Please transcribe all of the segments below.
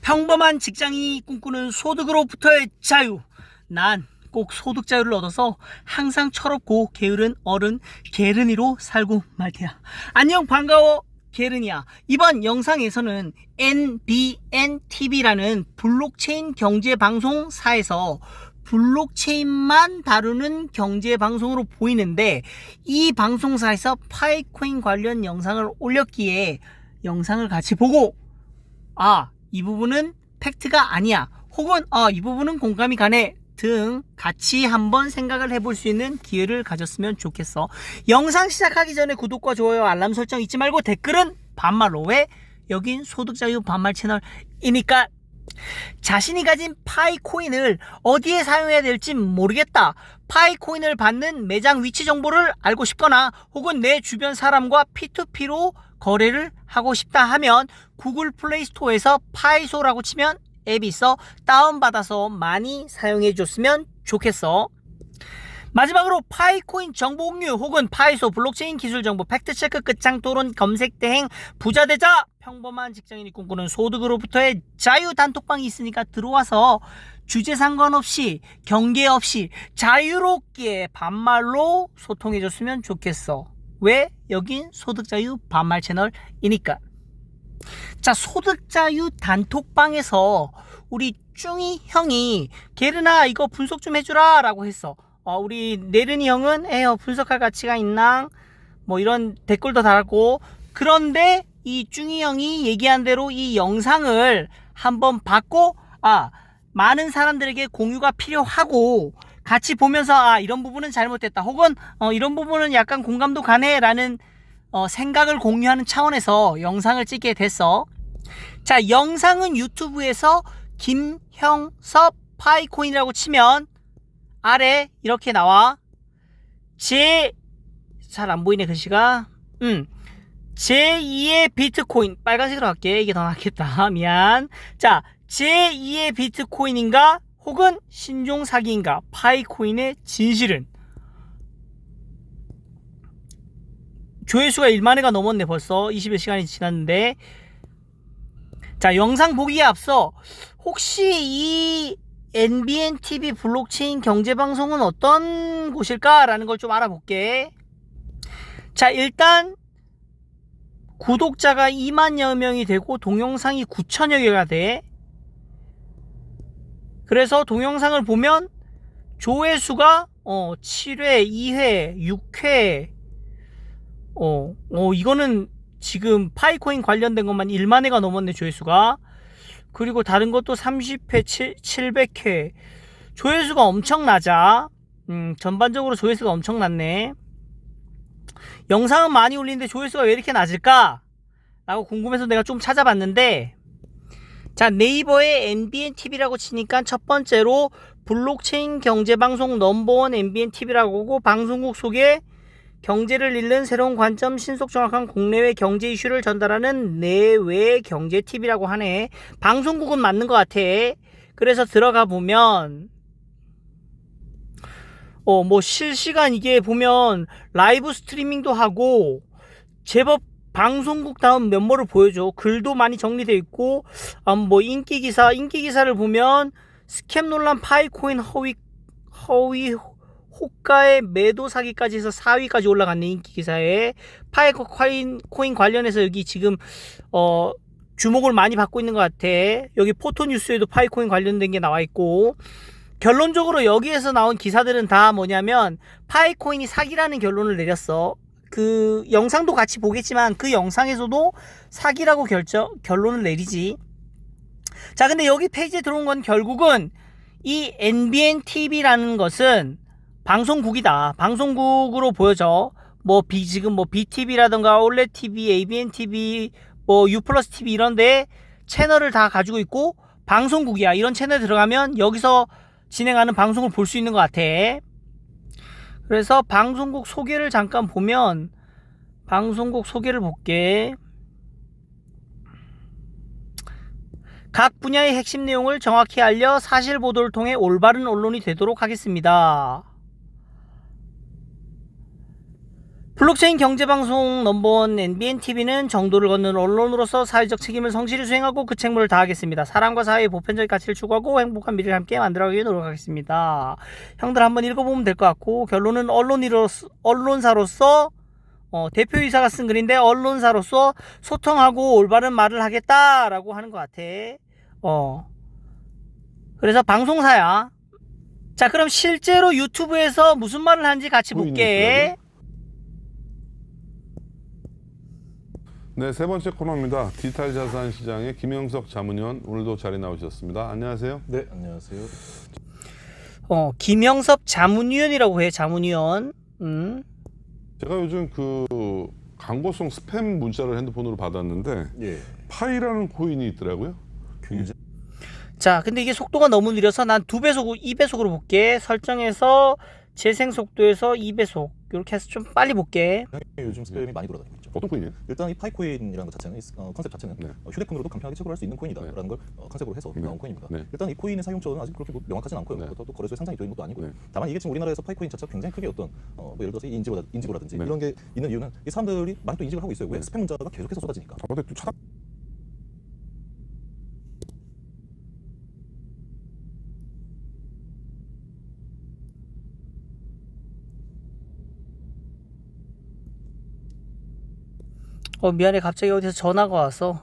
평범한 직장인이 꿈꾸는 소득으로부터의 자유. 난 꼭 소득 자유를 얻어서 항상 철없고 게으른 어른 게르니로 살고 말 테야. 안녕, 반가워, 게르니야. 이번 영상에서는 NBNTV라는 블록체인 경제방송사에서 블록체인만 다루는 경제방송으로 보이는데, 이 방송사에서 파이코인 관련 영상을 올렸기에 영상을 같이 보고 이 부분은 팩트가 아니야, 혹은 이 부분은 공감이 가네 등 같이 한번 생각을 해볼 수 있는 기회를 가졌으면 좋겠어. 영상 시작하기 전에 구독과 좋아요, 알람 설정 잊지 말고 댓글은 반말로. 왜? 여긴 소득자유 반말 채널이니까. 자신이 가진 파이코인을 어디에 사용해야 될지 모르겠다. 파이코인을 받는 매장 위치 정보를 알고 싶거나 혹은 내 주변 사람과 P2P로 거래를 하고 싶다 하면 구글 플레이 스토어에서 파이소라고 치면 앱이 있어. 다운받아서 많이 사용해 줬으면 좋겠어. 마지막으로 파이코인 정보 공유 혹은 파이소 블록체인 기술 정보 팩트체크 끝장 토론 검색 대행 부자되자. 평범한 직장인이 꿈꾸는 소득으로부터의 자유 단톡방이 있으니까 들어와서 주제 상관없이 경계 없이 자유롭게 반말로 소통해 줬으면 좋겠어. 왜? 여긴 소득자유 반말 채널이니까. 자, 소득자유 단톡방에서 우리 쭝이 형이 게르나 이거 분석 좀 해주라 라고 했어. 우리 네르니 형은 분석할 가치가 있나 뭐 이런 댓글도 달았고, 그런데 이 쭝이 형이 얘기한 대로 이 영상을 한번 봤고 많은 사람들에게 공유가 필요하고, 같이 보면서 이런 부분은 잘못됐다, 혹은 이런 부분은 약간 공감도 가네 라는 생각을 공유하는 차원에서 영상을 찍게 됐어. 자, 영상은 유튜브에서 김형섭 파이코인이라고 치면 아래 이렇게 나와. 잘 안 보이네 글씨가. 제2의 비트코인, 빨간색으로 할게, 이게 더 낫겠다, 미안. 자, 제2의 비트코인인가 혹은 신종 사기인가, 파이코인의 진실은. 조회수가 1만회가 넘었네. 벌써 20여 시간이 지났는데. 자, 영상 보기에 앞서 혹시 이 NBNTV 블록체인 경제방송은 어떤 곳일까 라는 걸 좀 알아볼게. 자, 일단 구독자가 2만여 명이 되고 동영상이 9천여 개가 돼. 그래서 동영상을 보면 조회수가 7회, 2회, 6회, 이거는 지금 파이코인 관련된 것만 1만회가 넘었네, 조회수가. 그리고 다른 것도 30회, 700회. 조회수가 엄청 낮아. 전반적으로 조회수가 엄청 낮네. 영상은 많이 올리는데 조회수가 왜 이렇게 낮을까? 라고 궁금해서 내가 좀 찾아봤는데, 자, 네이버에 NBNTV라고 치니까 첫 번째로 블록체인 경제방송 넘버원 NBNTV라고 하고, 방송국 소개, 경제를 읽는 새로운 관점, 신속 정확한 국내외 경제 이슈를 전달하는 내외 경제 TV라고 하네. 방송국은 맞는 것 같아. 그래서 들어가 보면 뭐 실시간 이게 보면 라이브 스트리밍도 하고 제법 방송국 다운 면모를 보여줘. 글도 많이 정리되어 있고, 뭐 인기 기사를 보면 스캠 논란, 파이코인 허위 호가의 매도 사기까지 해서 4위까지 올라갔네, 인기 기사에. 파이코인 관련해서 여기 지금 주목을 많이 받고 있는 것 같아. 여기 포토뉴스에도 파이코인 관련된 게 나와 있고, 결론적으로 여기에서 나온 기사들은 다 뭐냐면 파이코인이 사기라는 결론을 내렸어. 그 영상도 같이 보겠지만 그 영상에서도 사기라고 결론을 내리지. 자, 근데 여기 페이지에 들어온 건 결국은 이 NBNTV라는 것은 방송국이다. 방송국으로 보여져. 지금 BTV라던가 올레TV, ABNTV, U+TV 이런데 채널을 다 가지고 있고 방송국이야. 이런 채널에 들어가면 여기서 진행하는 방송을 볼 수 있는 것 같아. 그래서 방송국 소개를 잠깐 보면, 방송국 소개를 볼게. 각 분야의 핵심 내용을 정확히 알려 사실 보도를 통해 올바른 언론이 되도록 하겠습니다. 블록체인 경제방송 넘버원 NBNTV는 정도를 걷는 언론으로서 사회적 책임을 성실히 수행하고 그 책무를 다하겠습니다. 사람과 사회의 보편적인 가치를 추구하고 행복한 미래를 함께 만들어가기 위해 노력하겠습니다. 형들 한번 읽어보면 될 것 같고, 결론은 언론사로서 대표이사가 쓴 글인데, 언론사로서 소통하고 올바른 말을 하겠다라고 하는 것 같아. 그래서 방송사야. 자, 그럼 실제로 유튜브에서 무슨 말을 하는지 같이 볼게. 네, 세 번째 코너입니다. 디지털 자산 시장의 김영석 자문위원, 오늘도 자리 나오셨습니다. 안녕하세요. 네, 안녕하세요. 김영섭 자문위원이라고 해, 자문위원. 제가 요즘 그 광고성 스팸 문자를 핸드폰으로 받았는데 예. 파이라는 코인이 있더라고요. 굉장히 자, 근데 이게 속도가 너무 느려서 난 2배속으로 볼게. 설정해서 재생 속도에서 2배속. 이렇게 해서 좀 빨리 볼게. 요즘 스팸이 많이 돌아다니고 있죠. 어떤 코인이에요? 일단 이 파이코인이라는 것 자체는 컨셉 자체는 네. 휴대폰으로도 간편하게 채굴할 수 있는 코인이다라는 걸 컨셉으로 해서 네. 나온 코인입니다. 네. 일단 이 코인의 사용처는 아직 그렇게 명확하진 않고요. 네. 또 거래소에 상장이 되어 있는 것도 아니고요. 네. 다만 이게 지금 우리나라에서 파이코인 자체가 굉장히 크게 어떤 뭐 예를 들어서 이 인지고라든지 네. 이런 게 있는 이유는 이 사람들이 많이 또 인식을 하고 있어요. 왜 네. 스팸 문자가 계속해서 쏟아지니까. 근데 또 찾아 미안해. 갑자기 어디서 전화가 왔어.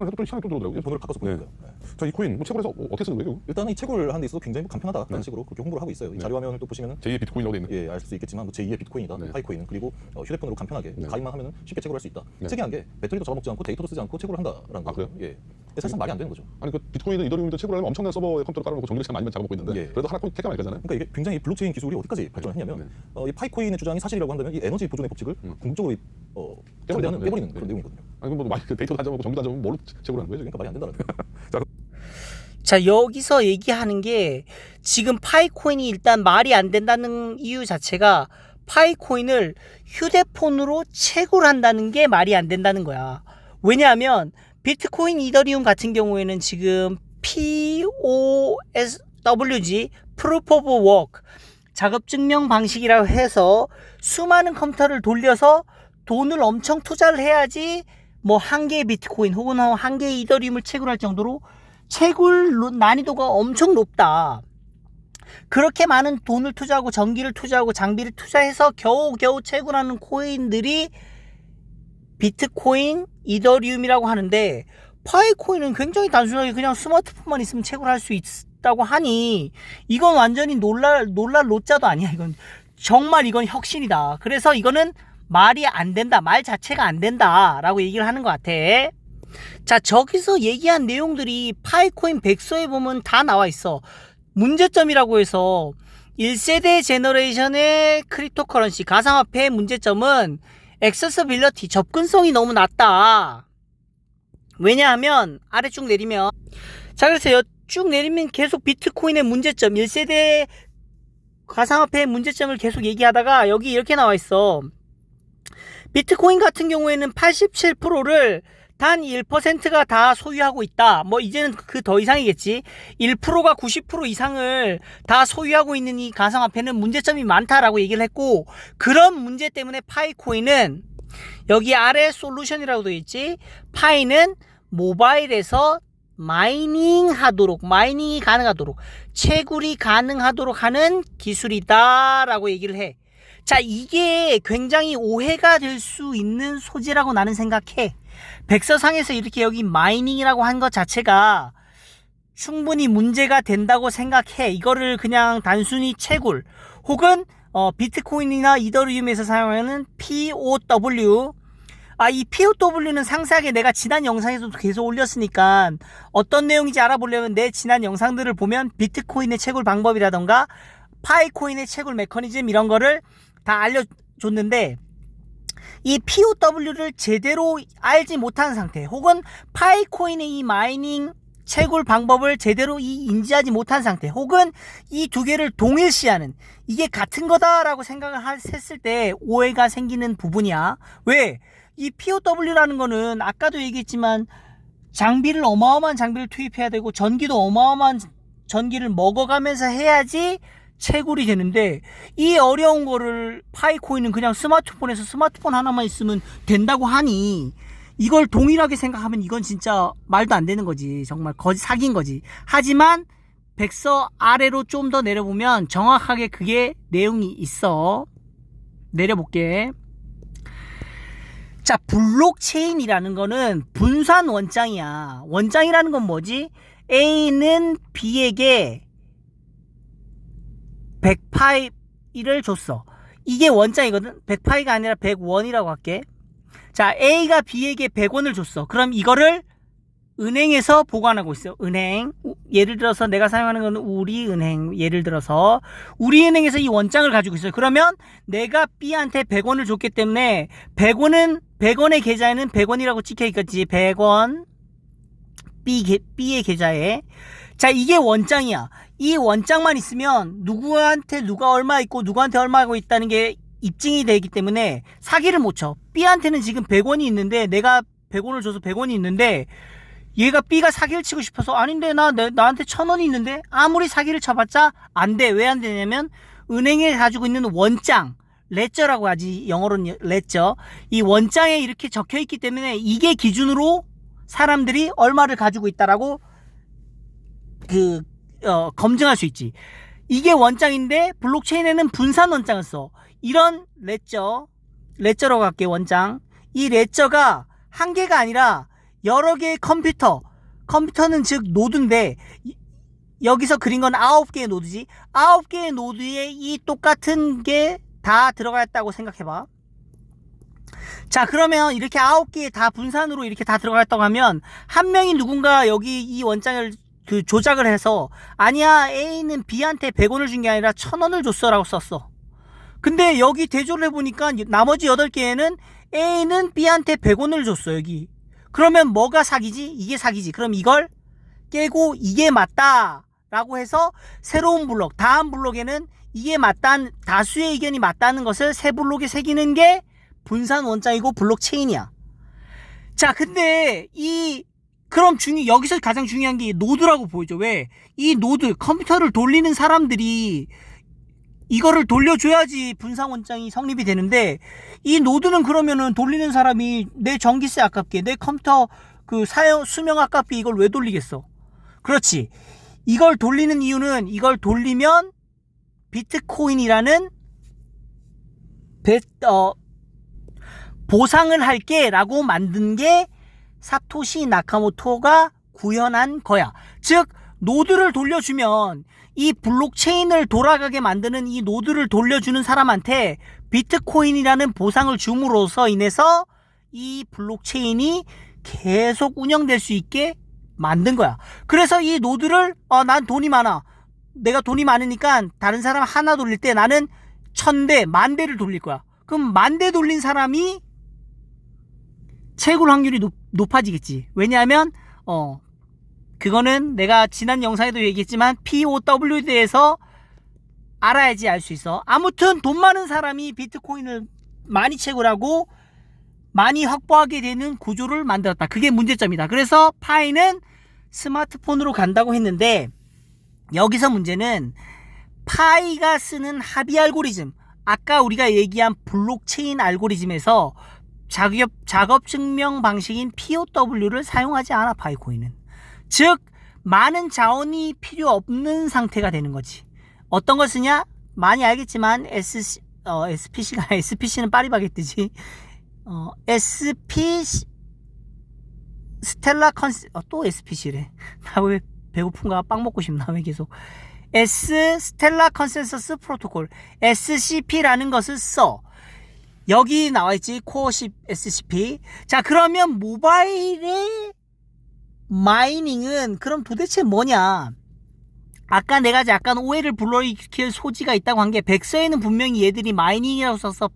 해도 또 시간이 또 들어오더라고요. 번호를 바꿔서 네. 보니까요. 네. 자, 이 코인 뭐 채굴해서 어떻게 쓰는 거예요? 일단은 이 채굴을 하는 데 있어서 굉장히 간편하다라는 네. 식으로 그렇게 홍보를 하고 있어요. 이 네. 자료 화면을 또 보시면은 제2의 비트코인이라고 돼 있는. 예, 알 수 있겠지만 뭐 제2의 비트코인이다, 네. 파이코인은. 그리고 휴대폰으로 간편하게 네. 가입만 하면 쉽게 채굴할 수 있다. 네. 특이한 게 배터리도 잡아먹지 않고 데이터도 쓰지 않고 채굴을 한다라는 아, 거예요. 그래요? 예. 근데 사실상 말이 안 되는 거죠. 아니 그 비트코인은 이더리움도 채굴하려면 엄청난 서버에 컴퓨터를 깔아놓고 전기를 시간 많이 잡아먹고 있는데 예. 그래도 하나 코인 택가 많이 가잖아요. 그러니까 이게 굉장히 블록체인 기술이 어디까지 발전을 했냐면 이 파이코인의 주장이 사실이라고 한다면 이 에너지 보존의 법칙을 궁극적으로 깨버리는, 깨버리는 네. 그런 내용이거든요. 아니 뭐 많이 그 데이터도 다 잡아먹고 전기도 다 잡아먹고 뭘로 채굴하는 거예요 지금? 그러니까 말이 안 된다는 거예요. 자, 여기서 얘기하는 게 지금 파이코인이 일단 말이 안 된다는 이유 자체가 파이코인을 휴대폰으로 채굴한다는 게 말이 안 된다는 거야. 왜냐하면 비트코인, 이더리움 같은 경우에는 지금 POSWG, Proof of Work, 작업증명 방식이라고 해서 수많은 컴퓨터를 돌려서 돈을 엄청 투자를 해야지 뭐 한 개의 비트코인 혹은 한 개의 이더리움을 채굴할 정도로 채굴 난이도가 엄청 높다. 그렇게 많은 돈을 투자하고 전기를 투자하고 장비를 투자해서 겨우겨우 채굴하는 코인들이 비트코인, 이더리움이라고 하는데, 파이코인은 굉장히 단순하게 그냥 스마트폰만 있으면 채굴할 수 있다고 하니 이건 완전히 놀랄 노자도 아니야. 이건 정말 이건 혁신이다. 그래서 이거는 말이 안 된다. 말 자체가 안 된다라고 얘기를 하는 것 같아. 자, 저기서 얘기한 내용들이 파이코인 백서에 보면 다 나와 있어. 문제점이라고 해서 1세대 제너레이션의 크립토커런시 가상화폐의 문제점은 액세서빌리티, 접근성이 너무 낮다. 왜냐하면 아래 쭉 내리면, 자, 그래서 쭉 내리면 계속 비트코인의 문제점, 1세대 가상화폐의 문제점을 계속 얘기하다가 여기 이렇게 나와 있어. 비트코인 같은 경우에는 87%를 단 1%가 다 소유하고 있다. 뭐 이제는 그 더 이상이겠지. 1%가 90% 이상을 다 소유하고 있는 이 가상화폐는 문제점이 많다라고 얘기를 했고, 그런 문제 때문에 파이코인은 여기 아래 솔루션이라고 되어 있지. 파이는 모바일에서 마이닝이 가능하도록, 채굴이 가능하도록 하는 기술이다라고 얘기를 해. 자, 이게 굉장히 오해가 될 수 있는 소지라고 나는 생각해. 백서상에서 이렇게 여기 마이닝이라고 한 것 자체가 충분히 문제가 된다고 생각해. 이거를 그냥 단순히 채굴 혹은 비트코인이나 이더리움에서 사용하는 POW, 이 POW는 상세하게 내가 지난 영상에서도 계속 올렸으니까 어떤 내용인지 알아보려면 내 지난 영상들을 보면 비트코인의 채굴 방법이라던가 파이코인의 채굴 메커니즘 이런 거를 다 알려줬는데, 이 POW를 제대로 알지 못한 상태 혹은 파이코인의 이 마이닝 채굴 방법을 제대로 인지하지 못한 상태 혹은 이 두 개를 동일시하는, 이게 같은 거다라고 생각을 했을 때 오해가 생기는 부분이야. 왜? 이 POW라는 거는 아까도 얘기했지만 어마어마한 장비를 투입해야 되고 전기도 어마어마한 전기를 먹어가면서 해야지 채굴이 되는데 이 어려운 거를 파이코인은 그냥 스마트폰에서 스마트폰 하나만 있으면 된다고 하니 이걸 동일하게 생각하면 이건 진짜 말도 안 되는 거지. 정말 사기인 거지. 하지만 백서 아래로 좀 더 내려보면 정확하게 그게 내용이 있어. 내려볼게. 자, 블록체인이라는 거는 분산 원장이야. 원장이라는 건 뭐지? A는 B에게 100파이를 줬어. 이게 원장이거든. 100파이가 아니라 100원이라고 할게. 자, A가 B에게 100원을 줬어. 그럼 이거를 은행에서 보관하고 있어요. 은행. 예를 들어서 내가 사용하는 건 우리은행. 예를 들어서 우리은행에서 이 원장을 가지고 있어요. 그러면 내가 B한테 100원을 줬기 때문에 100원의 계좌에는 100원이라고 찍혀 있겠지. 100원 B의 계좌에. 자, 이게 원장이야. 이 원장만 있으면 누구한테 누가 얼마 있고 누구한테 얼마 하고 있다는 게 입증이 되기 때문에 사기를 못 쳐. B한테는 지금 100원이 있는데 내가 100원을 줘서 100원이 있는데 얘가 B가 사기를 치고 싶어서 아닌데 나한테 1000원이 있는데 아무리 사기를 쳐봤자 안 돼. 왜 안 되냐면 은행에 가지고 있는 원장 레저라고 하지. 영어로는 레저. 이 원장에 이렇게 적혀 있기 때문에 이게 기준으로 사람들이 얼마를 가지고 있다라고 검증할 수 있지. 이게 원장인데 블록체인에는 분산 원장을 써. 이런 레저라고 할게. 원장. 이 레저가 한 개가 아니라 여러 개의 컴퓨터는 즉 노드인데 여기서 그린 건 9개의 노드지. 9개의 노드에 이 똑같은 게 다 들어가 있다고 생각해봐. 자, 그러면 이렇게 9개 다 분산으로 이렇게 다 들어가 있다고 하면 한 명이 누군가 여기 이 원장을 조작을 해서 아니야, A는 B한테 100원을 준 게 아니라 1000원을 줬어 라고 썼어. 근데 여기 대조를 해보니까 나머지 8개에는 A는 B한테 100원을 줬어. 여기. 그러면 뭐가 사기지? 이게 사기지. 그럼 이걸 깨고 이게 맞다 라고 해서 새로운 블록, 다음 블록에는 이게 맞다는, 다수의 의견이 맞다는 것을 새 블록에 새기는 게 분산 원장이고 블록체인이야. 자, 근데 그럼 여기서 가장 중요한 게 노드라고 보이죠. 왜? 이 노드, 컴퓨터를 돌리는 사람들이 이거를 돌려줘야지 분산 원장이 성립이 되는데 이 노드는 그러면은 돌리는 사람이 내 전기세 아깝게, 내 컴퓨터 수명 아깝게 이걸 왜 돌리겠어? 그렇지. 이걸 돌리는 이유는 이걸 돌리면 비트코인이라는 보상을 할게 라고 만든 게 사토시 나카모토가 구현한 거야. 즉 노드를 돌려주면 이 블록체인을 돌아가게 만드는 이 노드를 돌려주는 사람한테 비트코인이라는 보상을 줌으로써 인해서 이 블록체인이 계속 운영될 수 있게 만든 거야. 그래서 이 노드를 난 돈이 많아. 내가 돈이 많으니까 다른 사람 하나 돌릴 때 나는 1000대, 10,000대를 돌릴 거야. 그럼 10,000대 돌린 사람이 채굴 확률이 높아지겠지. 왜냐하면 그거는 내가 지난 영상에도 얘기했지만 POW에 대해서 알아야지 알 수 있어. 아무튼 돈 많은 사람이 비트코인을 많이 채굴하고 많이 확보하게 되는 구조를 만들었다. 그게 문제점이다. 그래서 파이는 스마트폰으로 간다고 했는데 여기서 문제는 파이가 쓰는 합의 알고리즘, 아까 우리가 얘기한 블록체인 알고리즘에서 작업 증명 방식인 POW를 사용하지 않아. 파이코인은 즉 많은 자원이 필요 없는 상태가 되는 거지. 어떤 걸 쓰냐? 많이 알겠지만 SPC는 파리바게뜨지. 스텔라 또 SPC래. 나 왜 배고픈가? 빵 먹고 싶나? 왜 계속 스텔라 컨센서스 프로토콜 SCP라는 것을 써. 여기 나와있지. 코어 SCP. 자, 그러면 모바일의 마이닝은 그럼 도대체 뭐냐? 아까 내가 약간 오해를 불러일으킬 소지가 있다고 한 게 백서에는 분명히 얘들이 마이닝이라고 써서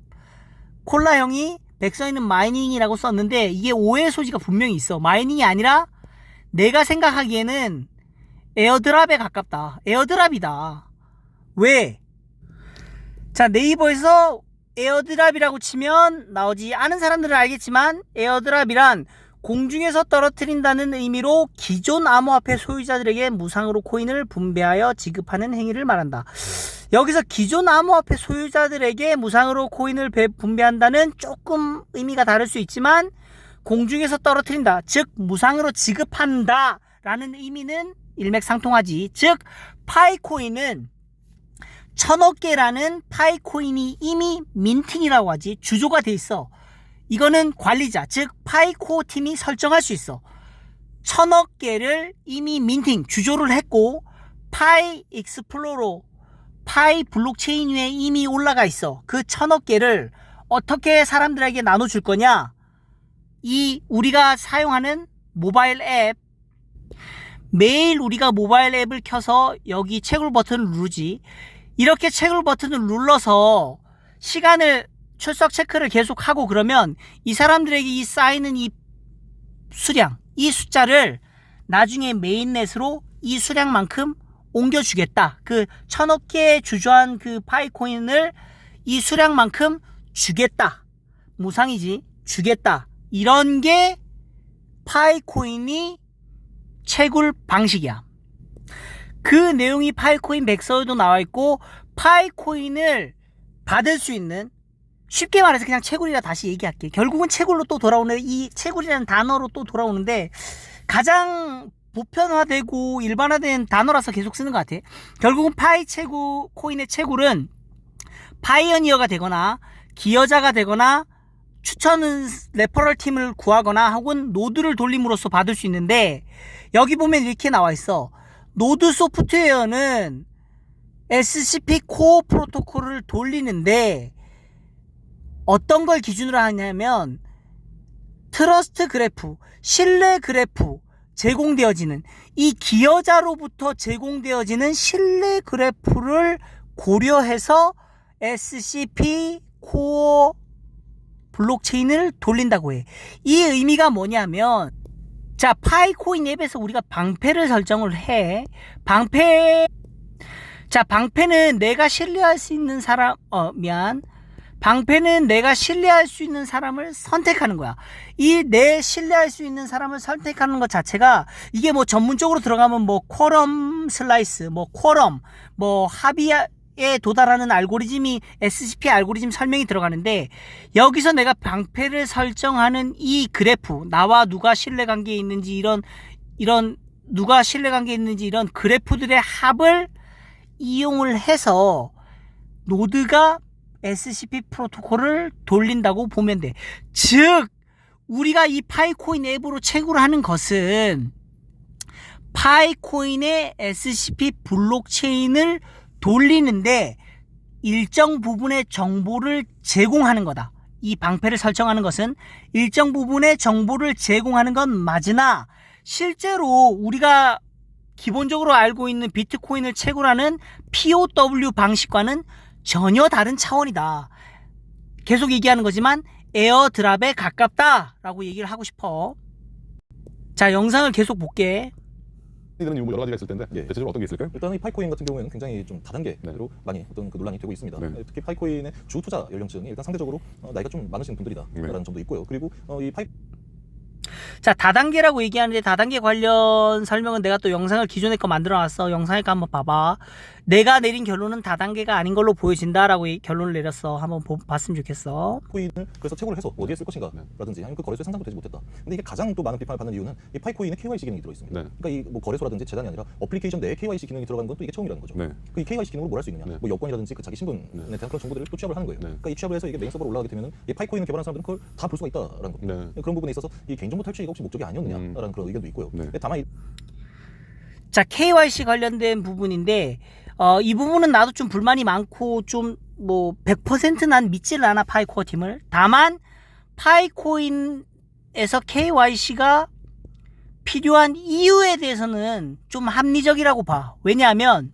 콜라 형이 백서에는 마이닝이라고 썼는데 이게 오해 소지가 분명히 있어. 마이닝이 아니라 내가 생각하기에는 에어드랍에 가깝다. 에어드랍이다. 왜? 자, 네이버에서 에어드랍이라고 치면 나오지. 아는 사람들은 알겠지만 에어드랍이란 공중에서 떨어뜨린다는 의미로 기존 암호화폐 소유자들에게 무상으로 코인을 분배하여 지급하는 행위를 말한다. 여기서 기존 암호화폐 소유자들에게 무상으로 코인을 분배한다는 조금 의미가 다를 수 있지만 공중에서 떨어뜨린다, 즉 무상으로 지급한다 라는 의미는 일맥상통하지. 즉 파이코인은 1000억 개라는 파이코인이 이미 민팅이라고 하지, 주조가 돼 있어. 이거는 관리자, 즉 파이코 팀이 설정할 수 있어. 1000억 개를 이미 민팅, 주조를 했고 파이 익스플로러, 파이 블록체인 위에 이미 올라가 있어. 그 1000억 개를 어떻게 사람들에게 나눠줄 거냐, 이 우리가 사용하는 모바일 앱, 매일 우리가 모바일 앱을 켜서 여기 채굴 버튼을 누르지. 이렇게 채굴 버튼을 눌러서 시간을 출석 체크를 계속하고 그러면 이 사람들에게 이 쌓이는 이 수량, 이 숫자를 나중에 메인넷으로 이 수량만큼 옮겨주겠다. 그 1000억 개 주조한 그 파이코인을 이 수량만큼 주겠다. 무상이지. 주겠다. 이런 게 파이코인이 채굴 방식이야. 그 내용이 파이코인 백서에도 나와 있고, 파이코인을 받을 수 있는, 쉽게 말해서 그냥 채굴이라 다시 얘기할게. 결국은 채굴로 또 돌아오는데, 이 채굴이라는 단어로 또 돌아오는데 가장 보편화되고 일반화된 단어라서 계속 쓰는 것 같아. 결국은 코인의 채굴은 파이어니어가 되거나 기여자가 되거나 추천 레퍼럴 팀을 구하거나 혹은 노드를 돌림으로써 받을 수 있는데, 여기 보면 이렇게 나와 있어. 노드 소프트웨어는 SCP 코어 프로토콜을 돌리는데 어떤 걸 기준으로 하냐면 트러스트 그래프, 신뢰 그래프 제공되어지는, 이 기여자로부터 제공되어지는 신뢰 그래프를 고려해서 SCP 코어 블록체인을 돌린다고 해. 이 의미가 뭐냐면, 자, 파이코인 앱에서 우리가 방패를 설정을 해. 방패는 내가 신뢰할 수 있는 방패는 내가 신뢰할 수 있는 사람을 선택하는 거야. 이 내 신뢰할 수 있는 사람을 선택하는 것 자체가, 이게 뭐 전문적으로 들어가면 뭐 쿼럼 슬라이스, 뭐 쿼럼, 뭐 합의에 도달하는 알고리즘이 SCP 알고리즘 설명이 들어가는데, 여기서 내가 방패를 설정하는 이 그래프, 나와 누가 신뢰관계에 있는지 이런 누가 신뢰관계에 있는지 이런 그래프들의 합을 이용을 해서 노드가 SCP 프로토콜을 돌린다고 보면 돼. 즉 우리가 이 파이코인 앱으로 채굴을 하는 것은 파이코인의 SCP 블록체인을 돌리는데 일정 부분의 정보를 제공하는 거다. 이 방패를 설정하는 것은 일정 부분의 정보를 제공하는 건 맞으나, 실제로 우리가 기본적으로 알고 있는 비트코인을 채굴하는 POW 방식과는 전혀 다른 차원이다. 계속 얘기하는 거지만 에어드랍에 가깝다라고 얘기를 하고 싶어. 자, 영상을 계속 볼게. 되는 이유 여러 가지가 있을 텐데 대체적으로 어떤 게 있을까요? 일단 이 파이코인 같은 경우에는 굉장히 좀 다단계로 많이 어떤 그 논란이 되고 있습니다. 특히 파이코인의 주 투자 연령층이 일단 상대적으로 나이가 좀 많으신 분들이다라는 점도 있고요. 그리고 이 자, 다단계라고 얘기하는데 다단계 관련 설명은 내가 또 영상을 기존에 거 만들어 놨어. 영상에 거 한번 봐봐. 내가 내린 결론은 다단계가 아닌 걸로 보여진다라고 결론을 내렸어. 한번 봤으면 좋겠어. 파이코인을 그래서 채굴을 해서 어디에 쓸 것인가 라든지 아니면 그 거래소에 상담도 되지 못했다. 근데 이게 가장 또 많은 비판을 받는 이유는 이 파이코인에 KYC 기능이 들어있습니다. 그러니까 이 뭐 거래소라든지 재단이 아니라 어플리케이션 내에 KYC 기능이 들어가는 건 또 이게 처음이라는 거죠. 이 KYC 기능으로 뭘 할 수 있느냐? 뭐 여권이라든지 그 자기 신분에 대한 그런 정보들을 또 취합을 하는 거예요. 그러니까 이 취합을 해서 이게 메인 서버로 올라가게 되면은 이 파이코인을 개발한 사람들은 그걸 다 볼 수가 있다라는 겁니다. 그런 부분에 있어서 이 개인정보 탈취가 혹시 목적이 아니었느냐라는 그런 의견도 있고요. 다만 자, KYC 관련된 부분인데 이 부분은 나도 좀 불만이 많고 좀 뭐 100% 난 믿지를 않아, 파이코어 팀을. 다만 파이코인에서 KYC가 필요한 이유에 대해서는 좀 합리적이라고 봐. 왜냐하면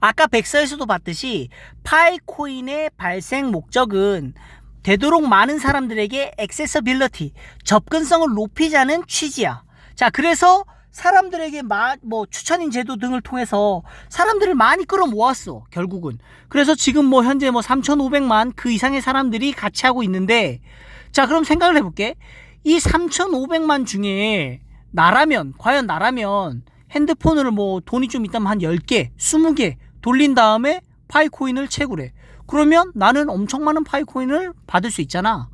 아까 백서에서도 봤듯이 파이코인의 발생 목적은 되도록 많은 사람들에게 액세서빌리티, 접근성을 높이자는 취지야. 자, 그래서 사람들에게 뭐 추천인 제도 등을 통해서 사람들을 많이 끌어모았어, 결국은. 그래서 지금 뭐 현재 뭐 3,500만 그 이상의 사람들이 같이 하고 있는데, 자, 그럼 생각을 해볼게. 이 3,500만 중에 과연 나라면 핸드폰을 뭐 돈이 좀 있다면 한 10개, 20개 돌린 다음에 파이코인을 채굴해. 그러면 나는 엄청 많은 파이코인을 받을 수 있잖아.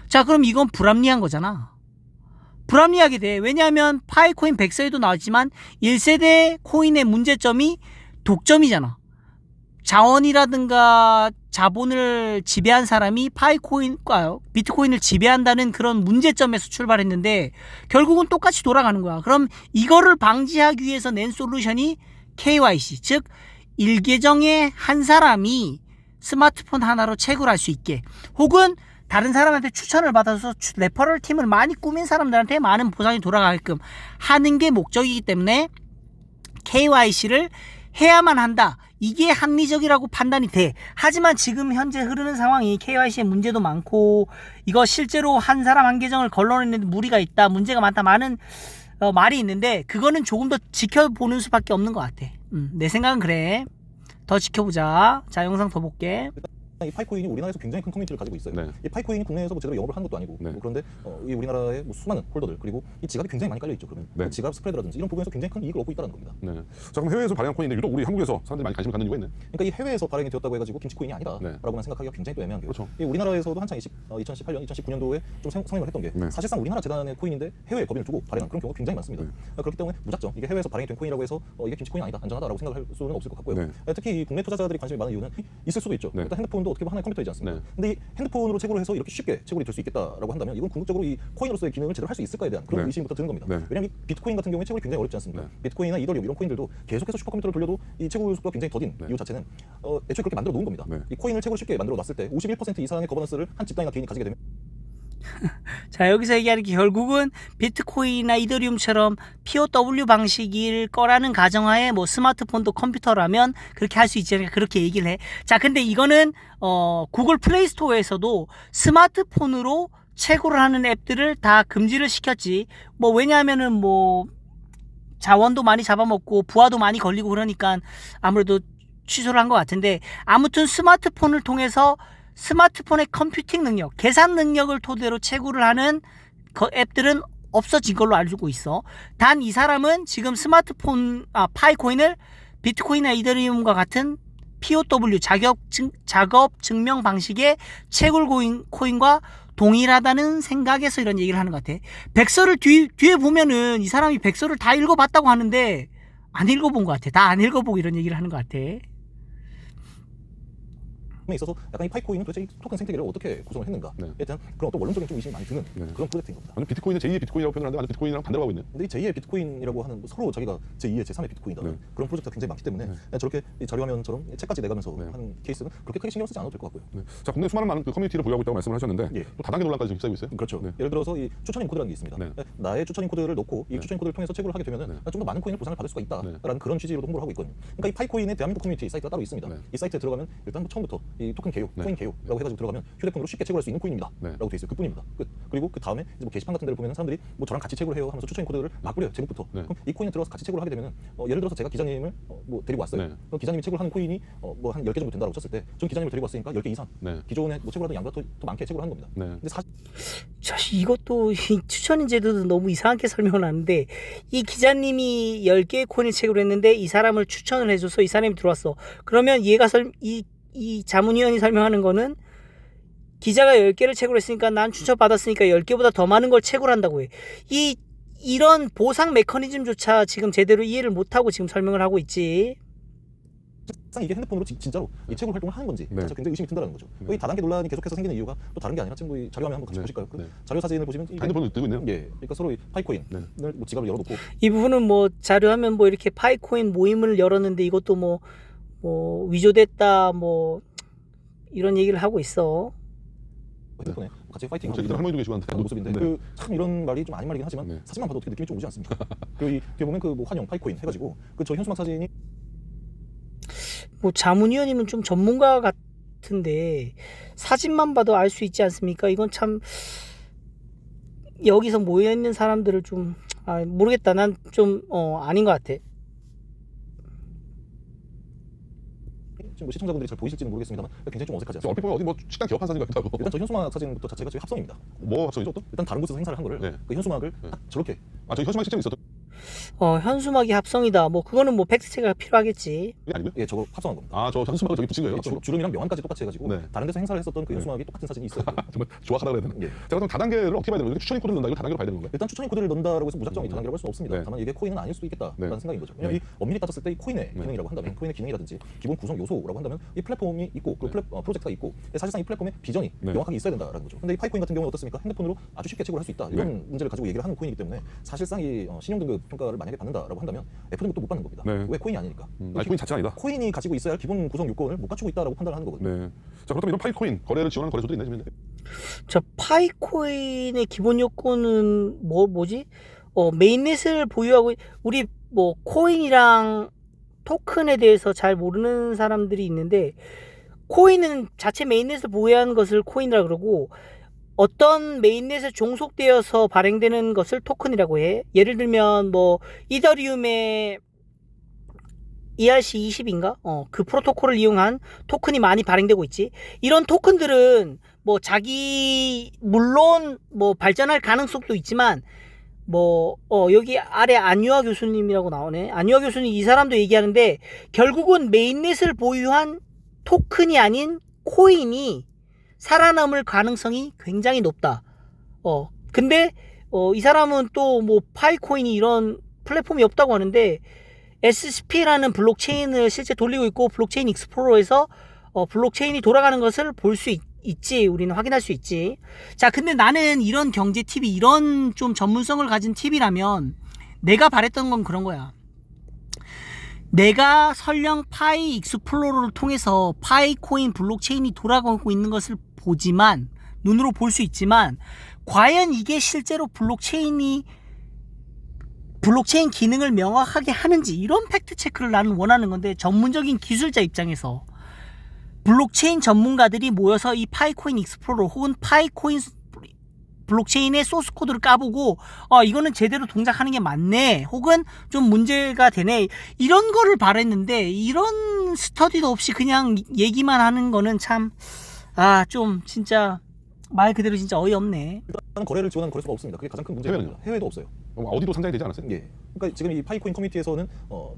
자, 그럼 이건 불합리한 거잖아. 불합리하게 돼. 왜냐하면 파이코인 100세에도 나왔지만 1세대 코인의 문제점이 독점이잖아. 자원이라든가 자본을 지배한 사람이 비트코인을 지배한다는 그런 문제점에서 출발했는데 결국은 똑같이 돌아가는 거야. 그럼 이거를 방지하기 위해서 낸 솔루션이 KYC, 즉 일계정의 한 사람이 스마트폰 하나로 채굴할 수 있게, 혹은 다른 사람한테 추천을 받아서 레퍼럴 팀을 많이 꾸민 사람들한테 많은 보상이 돌아가게끔 하는 게 목적이기 때문에 KYC를 해야만 한다. 이게 합리적이라고 판단이 돼. 하지만 지금 현재 흐르는 상황이 KYC에 문제도 많고, 이거 실제로 한 사람 한 계정을 걸러내는데 무리가 있다, 문제가 많다, 많은 말이 있는데 그거는 조금 더 지켜보는 수밖에 없는 것 같아. 내 생각은 그래. 더 지켜보자. 자, 영상 더 볼게. 이 파이코인이 우리나라에서 굉장히 큰 커뮤니티를 가지고 있어요. 네. 이 파이코인이 국내에서 뭐 제대로 영업을 한 것도 아니고 네. 뭐 그런데 이 우리나라의 뭐 수많은 홀더들, 그리고 이 지갑이 굉장히 많이 깔려 있죠. 그러면 네. 지갑 스프레드라든지 이런 부분에서 굉장히 큰 이익을 얻고 있다는 겁니다. 네. 자, 그럼 해외에서 발행한 코인인데 유독 우리 한국에서 사람들이 많이 관심을 갖는 이유가 있네. 그러니까 이 해외에서 발행이 되었다고 해가지고 김치코인이 네. 아니다라고만 생각하기가 굉장히 또 애매한 게, 그렇죠. 이 우리나라에서도 한창 2018년, 2019년도에 좀 성행을 했던 게 네. 사실상 우리나라 재단의 코인인데 해외에 법인을 두고 발행한 그런 경우가 굉장히 많습니다. 네. 그렇기 때문에 무작정 이게 해외에서 발행이 된 코인이라고 해서 이게 김치코인이 아니다, 안전하다라고 생각할 수는 없을 것 같고요. 네. 특히 이 국내 투자자들이 관심이 많은 이유는 있을 수도 있죠. 네. 일단 핸드폰도 어떻게 보면 하나의 컴퓨터이지 않습니까? 네. 근데 이 핸드폰으로 채굴을 해서 이렇게 쉽게 채굴이 될 수 있겠다라고 한다면 이건 궁극적으로 이 코인으로서의 기능을 제대로 할 수 있을까에 대한 그런 네. 의심부터 드는 겁니다. 네. 왜냐하면 이 비트코인 같은 경우에 채굴이 굉장히 어렵지 않습니까? 네. 비트코인이나 이더리움 이런 코인들도 계속해서 슈퍼컴퓨터를 돌려도 이 채굴 속도가 굉장히 더딘 네. 이유 자체는 애초에 그렇게 만들어 놓은 겁니다. 네. 이 코인을 채굴 쉽게 만들어 놨을 때 51% 이상의 거버넌스를 한 집단이나 개인이 가지게 되면 자, 여기서 얘기하는 게 결국은 비트코인이나 이더리움처럼 POW 방식일 거라는 가정하에 뭐 스마트폰도 컴퓨터라면 그렇게 할 수 있지 않을까, 그렇게 얘기를 해. 자, 근데 이거는 구글 플레이 스토어에서도 스마트폰으로 채굴을 하는 앱들을 다 금지를 시켰지. 뭐 왜냐하면은 뭐 자원도 많이 잡아먹고 부하도 많이 걸리고 그러니까 아무래도 취소를 한 것 같은데, 아무튼 스마트폰을 통해서 스마트폰의 컴퓨팅 능력, 계산 능력을 토대로 채굴을 하는 앱들은 없어진 걸로 알고 있어. 단 이 사람은 지금 파이코인을 비트코인이나 이더리움과 같은 POW 작업 증명 방식의 채굴 코인과 동일하다는 생각에서 이런 얘기를 하는 것 같아. 백서를 뒤에 보면은 이 사람이 백서를 다 읽어봤다고 하는데 안 읽어본 것 같아. 다 안 읽어보고 이런 얘기를 하는 것 같아. 에 있어서 약간 이 파이코인은 도대체 이 토큰 생태계를 어떻게 구성을 했는가에 네. 대한 그런 어떤 원론적인 좀 의심이 많이 드는 네. 그런 프로젝트인 겁니다. 완전 비트코인은 제2의 비트코인이라고 표현하는데 완전 비트코인이랑 반대로 가고 있네. 근데 이 제2의 비트코인이라고 하는 뭐 서로 자기가 제2의 제3의 비트코인이다 네. 그런 프로젝트가 굉장히 많기 때문에 저렇게 이 자료화면처럼 책까지 내가면서 네. 하는 케이스는 그렇게 크게 신경 쓰지 않아도 될 것 같고요. 네. 자, 국내 수많은 많은 그 커뮤니티를 보유하고 있다고 말씀을 하셨는데 예. 또 다단계 논란까지 지금 쌓이고 있어요. 그렇죠. 네. 예를 들어서 이 추천인 코드라는 게 있습니다. 네. 나의 추천인 코드를 넣고 이 네. 추천인 코드를 통해서 채굴을 하게 되면 네. 좀 더 많은 코인을 보상을 받을 수가 있다라는 네. 그런 취지로도 홍보를 하고 있거든요. 그러니까 이 파이코인의 대한민국 커뮤니티 사이트가 따로 있습니다. 네. 이 사이트에 들어가면 일단 뭐 처음부터 이 토큰 개요, 네. 코인 개요라고 해가지고 들어가면 휴대폰으로 쉽게 채굴할 수 있는 코인입니다. 네. 라고 돼 있어요. 그뿐입니다. 끝. 그리고 그 다음에 이제 뭐 게시판 같은 데를 보면 사람들이 뭐 저랑 같이 채굴을 해요 하면서 추천인 코드를 막 뿌려요. 제목부터. 네. 그럼 이 코인에 들어가서 같이 채굴을 하게 되면 예를 들어서 제가 기자님을 뭐 데리고 왔어요. 네. 그럼 기자님이 채굴하는 코인이 뭐 한 10개 정도 된다고 쳤을 때 전 기자님을 데리고 왔으니까 10개 이상 네. 기존에 뭐 채굴하던 양보다 더 많게 채굴하는 겁니다. 네. 근데 사실 자, 이것도 이 추천인 제도도 너무 이상하게 설명을 하는데, 이 기자님이 10개의 코인을 채굴 했는데 이 사람을 추천을 해줘서 이 사람이 들어왔어. 그러면 얘가 이 자문위원이 설명하는 거는 기자가 10개를 채굴했으니까 난 추천받았으니까 10개보다 더 많은 걸 채굴한다고 해. 이런 보상 메커니즘조차 지금 제대로 이해를 못하고 지금 설명을 하고 있지. 실상 이게 핸드폰으로 진짜로 이 채굴 활동을 하는 건지 네. 자체가 굉장히 의심이 든다는 거죠. 네. 이 다단계 논란이 계속해서 생기는 이유가 또 다른 게 아니라 지금 이 자료화면 한번 같이 네. 보실까요? 그 네. 자료 사진을 보시면 이게 핸드폰을 들고 있네요. 예, 그러니까 서로 이 파이코인을 네. 뭐 지갑을 열어놓고 이 부분은 뭐 자료하면 뭐 이렇게 파이코인 모임을 열었는데 이것도 뭐 위조됐다 뭐 이런 얘기를 하고 있어. 핸드폰에 같이 파이팅 저기 할머니도 계시고 한데. 모습인데 네. 그 참 이런 말이 좀 아닌 말이긴 하지만 네. 사진만 봐도 어떻게 느낌이 좀 오지 않습니까? 그리고 이 뒤에 보면 그 뭐 환영 파이코인 해가지고 그 저 현수막 사진이 뭐 자문위원님은 좀 전문가 같은데 사진만 봐도 알 수 있지 않습니까? 이건 참 여기서 모여 있는 사람들을 좀 모르겠다. 난 좀 아닌 것 같아. 지금 뭐 시청자분들이 잘 보이실지는 모르겠습니다만 굉장히 좀 어색하지 않습니까? 얼핏 보면 어디 뭐 식당 개업한 사진 같기도 하고. 일단 저 현수막 사진부터 자체가 저희 합성입니다. 뭐 합성이죠 또? 일단 다른 곳에서 행사를 한 거를 네. 그 현수막을 네. 딱 저렇게 아, 저기 현수막 실제로 있었던. 현수막이 합성이다. 뭐 그거는 뭐 팩트 체크가 필요하겠지. 이게 아니고요? 예, 저거 합성한 겁니다. 아, 저 현수막을 저기 붙인 거예요? 주름이랑 명암까지 똑같이 해가지고 네. 다른 데서 행사를 했었던 그 현수막이 똑같은 사진이 있어요. 정말 조악하다 그래야 되나? 예. 자, 그럼 다단계를 어떻게 봐야 되는 거예요? 추천이 코드를 넣는다, 이거 다단계로 봐야 되는 건가요? 일단 추천이 코드를 넣는다라고 해서 무작정 다단계라고 할 수는 없습니다. 네. 다만 이게 코인은 아닐 수도 있겠다라는 네. 생각인 거죠. 왜냐면 네. 이 엄밀히 따졌을 때 이 코인의 네. 기능이라고 한다면 코인의 기능이라든지 기본 구성 요소라고 한다면 이 플랫폼이 있고 그 프로젝트가 있고 사실상 이 플랫폼의 비전이 네. 명확하게 있어야 된다라는 거죠. 근데 이 파이코인 같은 경우는 어떻습니까? 핸드폰으로 아주 쉽게 채굴할 수 있다. 이런 네. 문제를 가지고 얘기를 하는 코인이기 때문에 사실상 이 신용등급 평가를 만약에 받는다라고 한다면 F 등급도 못 받는 겁니다. 네. 왜 코인이 아니니까. 아니, 코인 자체가 아니다. 코인이 가지고 있어야 할 기본 구성 요건을 못 갖추고 있다라고 판단을 하는 거거든요. 네. 자, 그렇다면 이런 파이코인 거래를 지원하는 거래소도 있나요, 지금? 저 파이코인의 기본 요건은 뭐지? 메인넷을 보유하고 우리 뭐 코인이랑 토큰에 대해서 잘 모르는 사람들이 있는데 코인은 자체 메인넷을 보유한 것을 코인이라 그러고 어떤 메인넷에 종속되어서 발행되는 것을 토큰이라고 해. 예를 들면 뭐 이더리움의 ERC20인가? 그 프로토콜을 이용한 토큰이 많이 발행되고 있지. 이런 토큰들은 뭐 물론 뭐 발전할 가능성도 있지만 여기 아래 안유아 교수님이라고 나오네. 안유아 교수님 이 사람도 얘기하는데 결국은 메인넷을 보유한 토큰이 아닌 코인이 살아남을 가능성이 굉장히 높다. 근데 이 사람은 또 뭐 파이코인이 이런 플랫폼이 없다고 하는데 SCP라는 블록체인을 실제 돌리고 있고 블록체인 익스플로러에서 블록체인이 돌아가는 것을 볼 수 있지. 우리는 확인할 수 있지. 자, 근데 나는 이런 경제 팁이 이런 좀 전문성을 가진 팁이라면 내가 바랬던 건 그런 거야. 내가 설령 파이 익스플로러를 통해서 파이코인 블록체인이 돌아가고 있는 것을 보지만 눈으로 볼 수 있지만 과연 이게 실제로 블록체인 기능을 명확하게 하는지 이런 팩트 체크를 나는 원하는 건데 전문적인 기술자 입장에서 블록체인 전문가들이 모여서 이 파이코인 익스플로러 혹은 파이코인 블록체인의 소스 코드를 까보고 이거는 제대로 동작하는 게 맞네 혹은 좀 문제가 되네 이런 거를 바랬는데 이런 스터디도 없이 그냥 얘기만 하는 거는 참 좀 진짜 말 그대로 진짜 어이없네. 일단 거래를 지원하는 거래소가 없습니다. 그게 가장 큰 문제입니다. 해외도 없어요. 어디도 상장이 되지 않았어요? 예. 그러니까 지금 이 파이코인 커뮤니티에서는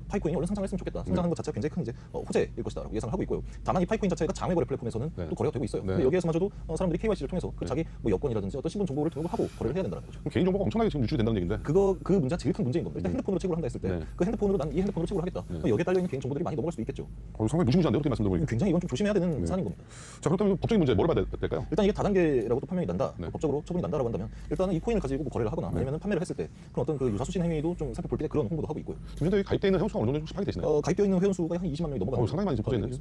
파이코인이 얼른 상장했으면 좋겠다. 상장하는 것 자체가 굉장히 큰 이제 호재일 것이다라고 예상을 하고 있고요. 다만 이 파이코인 자체가 장외 거래 플랫폼에서는 네. 또 거래가 되고 있어요. 네. 근데 여기에서마저도 사람들이 KYC를 통해서 그 네. 자기 뭐 여권이라든지 어떤 신분 정보를 등록을 하고 거래를 해야 된다는 거죠. 그럼 개인정보가 엄청나게 지금 유출이 된다는 얘기인데. 그 문제가 제일 큰 문제인 겁니다. 일단 핸드폰으로 채굴을 한다 했을 때 네. 그 핸드폰으로 난 이 핸드폰으로 채굴을 하겠다. 네. 그럼 여기에 딸려 있는 개인 정보들이 많이 넘어갈 수도 있겠죠. 상당히 무시무시한데 어떻게 말씀 들어보니까. 굉장히 이건 좀 조심해야 되는 네. 사안인 겁니다. 자, 그렇다면 법적인 문제 뭐를 봐야 될까요? 일단 이게 다단계라고 또 판명이 난다. 네. 법적으로 처분이 난다라고 한다면 일단은 이 코인을 가지고 뭐 거래를 하거나 네. 아니면 판매를 했을 때 그런 어떤 그 유사수신 행위도 좀 살펴볼 때 그런 홍보도 하고 있고요. 지금 현재 가입되어 있는 회원수가 어느 정도 혹시 파악이 되시나요? 가입되어 있는 회원수가 한 20만 명이 넘어가는 상당히 많이 지금 퍼져 있네요.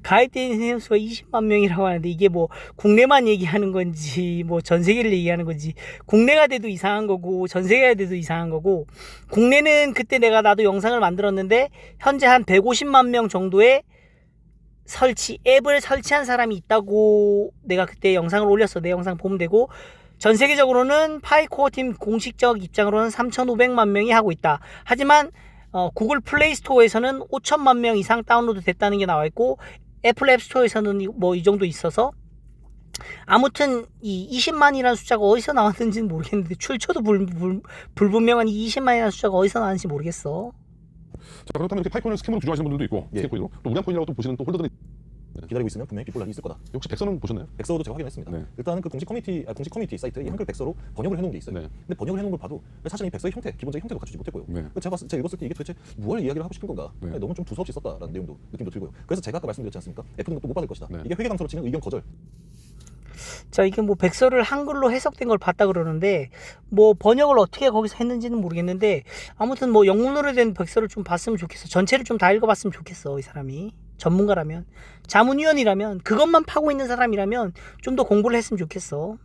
가입되어 있는 회원수가 20만 명이라고 하는데 이게 뭐 국내만 얘기하는 건지 뭐 전 세계를 얘기하는 건지 국내가 돼도 이상한 거고 전 세계가 돼도 이상한 거고 국내는 그때 나도 영상을 만들었는데 현재 한 150만 명 정도의 앱을 설치한 사람이 있다고 내가 그때 영상을 올렸어. 내 영상 보면 되고 전 세계적으로는 파이코어 팀 공식적 입장으로는 3,500만 명이 하고 있다. 하지만 구글 플레이 스토어에서는 5천만 명 이상 다운로드 됐다는 게 나와 있고 애플 앱 스토어에서는 뭐 이 정도 있어서 아무튼 이 20만이라는 숫자가 어디서 나왔는지는 모르겠는데 출처도 불분명한 이 20만이라는 숫자가 어디서 나왔는지 모르겠어. 자, 그렇다면 이렇게 파이코인을 스캠으로 규정하시는 분들도 있고 예. 스캠코인으로 또 우량코인이라고 또 보시는 또 홀더들이 기다리고 있으면 분명히 뒷불날이 있을 거다. 혹시 백서는 보셨나요? 백서도 제가 확인했습니다. 네. 일단은 그 공식 커뮤니티 사이트에 이 한글 백서로 번역을 해놓은 게 있어요. 네. 근데 번역을 해놓은 걸 봐도 사실은 이 백서의 기본적인 형태도 갖추지 못했고요. 네. 제가 읽었을 때 이게 도대체 무엇을 이야기를 하고 싶은 건가? 네. 너무 좀 두서없이 썼다라는 느낌도 들고요. 그래서 제가 아까 말씀드렸지 않습니까? F 등급도 못 받을 것이다. 네. 이게 회계강서로 치는 의견 거절. 자, 이게 뭐 백서를 한글로 해석된 걸 봤다 그러는데 뭐 번역을 어떻게 거기서 했는지는 모르겠는데 아무튼 뭐 영문으로 된 백서를 좀 봤으면 좋겠어. 전체를 좀 다 읽어봤으면 좋겠어. 이 사람이 전문가라면 자문위원이라면 그것만 파고 있는 사람이라면 좀 더 공부를 했으면 좋겠어.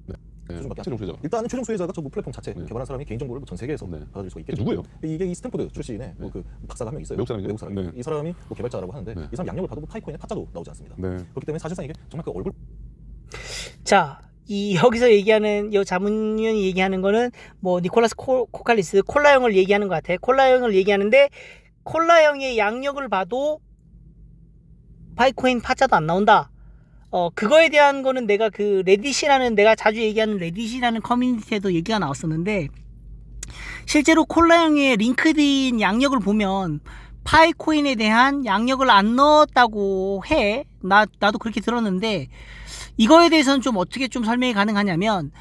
네. 수준밖에 안 최종 수혜자. 일단은 최종 수혜자가 저 플랫폼 자체 네. 개발한 사람이 개인정보를 전 세계에서 네. 받아줄 수가 있겠죠. 누구예요? 이게 이 스탠포드 출신의 뭐 그 박사가 한 명 있어요. 외국 사람이죠? 외국 사람. 네. 이 사람이 뭐 개발자라고 하는데 네. 이 사람 양력을 봐도 파이코인의 타짜도 나오지 않습니다. 네. 그렇기 때문에 사실상 이게 정말 그 얼굴 자, 여기서 얘기하는 자문위원이 얘기하는 거는 뭐 니콜라스 코칼리스 콜라형을 얘기하는 것 같아. 콜라형을 얘기하는데 콜라형의 양력을 봐도 파이코인 파짜도 안 나온다. 그거에 대한 거는 내가 그 레딧이라는 내가 자주 얘기하는 레딧이라는 커뮤니티에도 얘기가 나왔었는데 실제로 콜라형의 링크드인 양력을 보면 파이코인에 대한 양력을 안 넣었다고 해. 나도 그렇게 들었는데 이거에 대해서는 좀 어떻게 좀 설명이 가능하냐면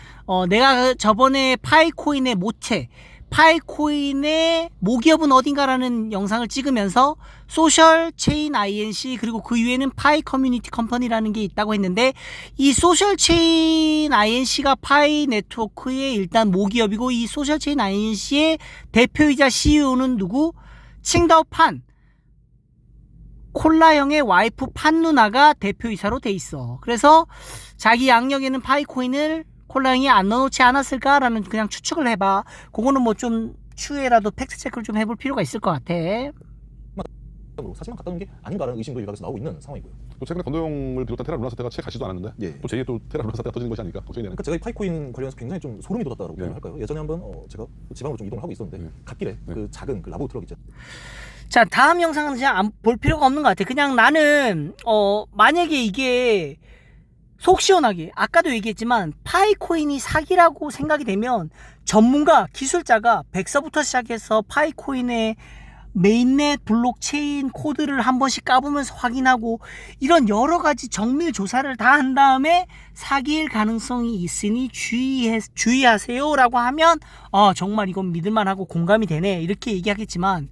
내가 저번에 파이코인의 모체, 파이코인의 모기업은 어딘가라는 영상을 찍으면서 소셜 체인 INC 그리고 그 위에는 파이 커뮤니티 컴퍼니라는 게 있다고 했는데 이 소셜 체인 INC가 파이 네트워크의 일단 모기업이고 이 소셜 체인 INC의 대표이자 CEO는 누구? 칭다오 판, 콜라형의 와이프 판 누나가 대표이사로 돼 있어. 그래서 자기 양력에는 파이코인을 콜라형이 안 넣어놓지 않았을까라는 그냥 추측을 해봐. 그거는 뭐 좀 추후에라도 팩트 체크를 좀 해볼 필요가 있을 것 같아. 사실만 갖다 놓은 게 아닌가라는 의심도 일각에서 나오고 있는 상황이고요. 또 최근에 권도영을 비롯한 테라 루나 사태가 채 가시도 않았는데 예. 또 제2의 또 테라 루나 사태가 터지는 것이 아닐까 걱정이 되는. 그러니까 제가 이 파이코인 관련해서 굉장히 좀 소름이 돋았다라고 예. 표현할까요? 예전에 한번 제가 지방으로 좀 이동을 하고 있었는데 예. 갓길에 예. 그 작은 그 라보 트럭 있잖아요. 자, 다음 영상은 그냥 안 볼 필요가 없는 것 같아. 그냥 나는 만약에 이게 속 시원하게 아까도 얘기했지만 파이코인이 사기라고 생각이 되면 전문가 기술자가 백서부터 시작해서 파이코인의 메인넷 블록체인 코드를 한 번씩 까보면서 확인하고 이런 여러 가지 정밀 조사를 다 한 다음에 사기일 가능성이 있으니 주의하세요라고 하면 정말 이건 믿을만하고 공감이 되네 이렇게 얘기하겠지만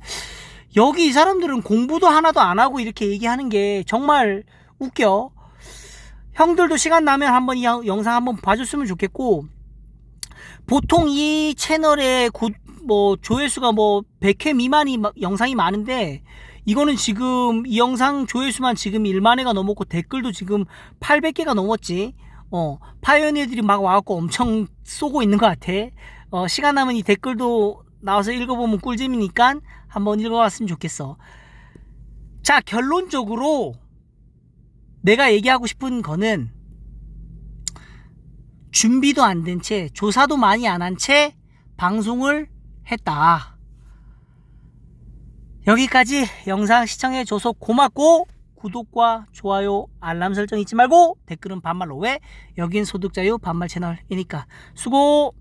여기 이 사람들은 공부도 하나도 안 하고 이렇게 얘기하는 게 정말 웃겨. 형들도 시간 나면 한번 이 영상 한번 봐줬으면 좋겠고, 보통 이 채널에 조회수가 100회 미만이 영상이 많은데 이거는 지금 이 영상 조회수만 지금 1만 회가 넘었고 댓글도 지금 800개가 넘었지. 파이오니어들이 막 와갖고 엄청 쏘고 있는 것 같아. 시간 나면 이 댓글도 나와서 읽어보면 꿀잼이니까 한번 읽어봤으면 좋겠어. 자, 결론적으로 내가 얘기하고 싶은 거는 준비도 안 된 채, 조사도 많이 안 한 채 방송을 했다. 여기까지 영상 시청해줘서 고맙고 구독과 좋아요, 알람 설정 잊지 말고 댓글은 반말로 왜? 여긴 소득자유 반말 채널이니까 수고!